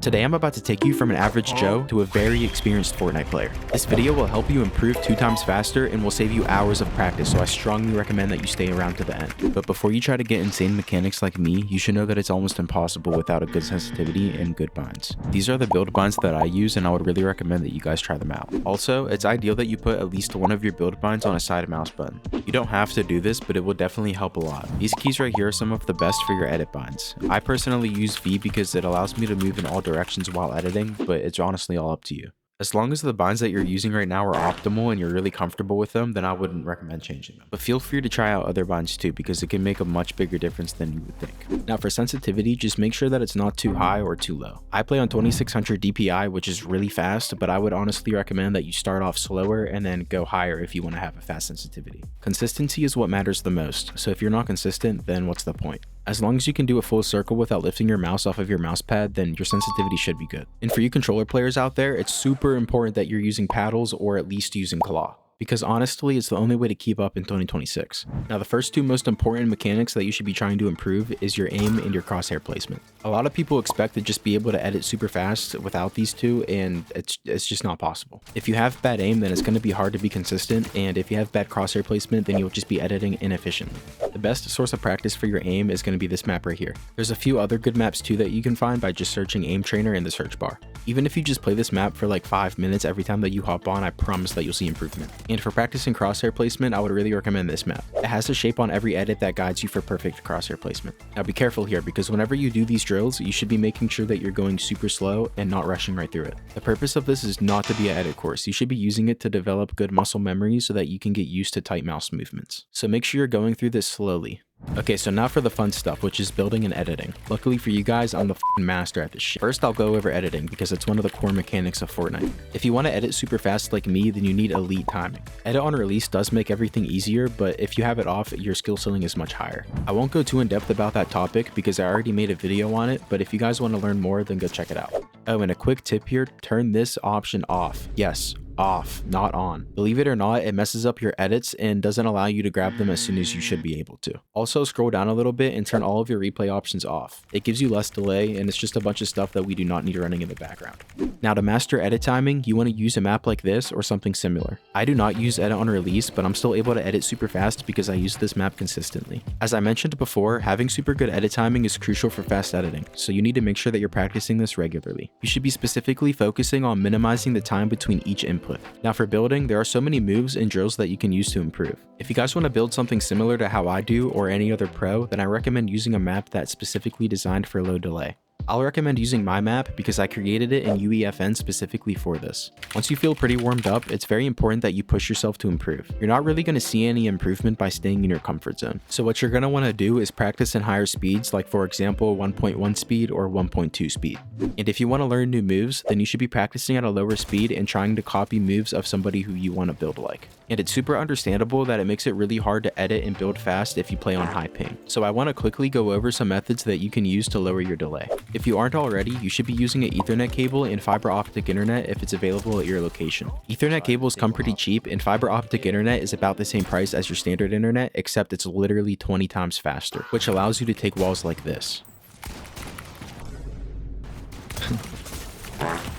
Today I'm about to take you from an average Joe to a very experienced Fortnite player. This video will help you improve 2 times faster and will save you hours of practice, so I strongly recommend that you stay around to the end. But before you try to get insane mechanics like me, you should know that it's almost impossible without a good sensitivity and good binds. These are the build binds that I use, and I would really recommend that you guys try them out. Also, it's ideal that you put at least one of your build binds on a side mouse button. You don't have to do this, but it will definitely help a lot. These keys right here are some of the best for your edit binds. I personally use V because it allows me to move in all directions while editing, but it's honestly all up to you. As long as the binds that you're using right now are optimal and you're really comfortable with them, then I wouldn't recommend changing them. But feel free to try out other binds too, because it can make a much bigger difference than you would think. Now for sensitivity, just make sure that it's not too high or too low. I play on 2600 DPI, which is really fast, but I would honestly recommend that you start off slower and then go higher if you want to have a fast sensitivity. Consistency is what matters the most, so if you're not consistent, then what's the point? As long as you can do a full circle without lifting your mouse off of your mouse pad, then your sensitivity should be good. And for you controller players out there, it's super important that you're using paddles or at least using claw, because honestly, it's the only way to keep up in 2026. Now, the first 2 most important mechanics that you should be trying to improve is your aim and your crosshair placement. A lot of people expect to just be able to edit super fast without these 2, and it's just not possible. If you have bad aim, then it's going to be hard to be consistent, and if you have bad crosshair placement, then you'll just be editing inefficiently. The best source of practice for your aim is going to be this map right here. There's a few other good maps too that you can find by just searching aim trainer in the search bar. Even if you just play this map for like 5 minutes every time that you hop on, I promise that you'll see improvement. And for practicing crosshair placement, I would really recommend this map. It has a shape on every edit that guides you for perfect crosshair placement. Now be careful here, because whenever you do these drills, you should be making sure that you're going super slow and not rushing right through it. The purpose of this is not to be an edit course. You should be using it to develop good muscle memory so that you can get used to tight mouse movements. So make sure you're going through this slowly. Okay, so now for the fun stuff, which is building and editing. Luckily for you guys, I'm the master at this shit. First, I'll go over editing because it's one of the core mechanics of Fortnite. If you want to edit super fast like me, then you need elite timing. Edit on release does make everything easier, but if you have it off, your skill ceiling is much higher. I won't go too in depth about that topic because I already made a video on it, but if you guys want to learn more, then go check it out. Oh, and a quick tip here, turn this option off. Yes, off, not on. Believe it or not, it messes up your edits and doesn't allow you to grab them as soon as you should be able to. Also, scroll down a little bit and turn all of your replay options off. It gives you less delay, and it's just a bunch of stuff that we do not need running in the background. Now, to master edit timing, you want to use a map like this or something similar. I do not use edit on release, but I'm still able to edit super fast because I use this map consistently. As I mentioned before, having super good edit timing is crucial for fast editing, so you need to make sure that you're practicing this regularly. You should be specifically focusing on minimizing the time between each input. Now for building, there are so many moves and drills that you can use to improve. If you guys want to build something similar to how I do or any other pro, then I recommend using a map that's specifically designed for low delay. I'll recommend using my map because I created it in UEFN specifically for this. Once you feel pretty warmed up, it's very important that you push yourself to improve. You're not really going to see any improvement by staying in your comfort zone. So what you're going to want to do is practice in higher speeds, like for example 1.1 speed or 1.2 speed. And if you want to learn new moves, then you should be practicing at a lower speed and trying to copy moves of somebody who you want to build like. And it's super understandable that it makes it really hard to edit and build fast if you play on high ping. So I want to quickly go over some methods that you can use to lower your delay. If you aren't already, you should be using an Ethernet cable and fiber optic internet if it's available at your location. Ethernet cables come pretty cheap, and fiber optic internet is about the same price as your standard internet, except it's literally 20 times faster, which allows you to take walls like this.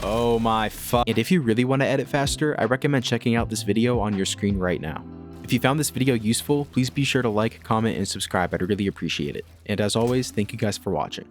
Oh my fuck. And if you really want to edit faster, I recommend checking out this video on your screen right now. If you found this video useful, please be sure to like, comment, and subscribe. I'd really appreciate it. And as always, thank you guys for watching.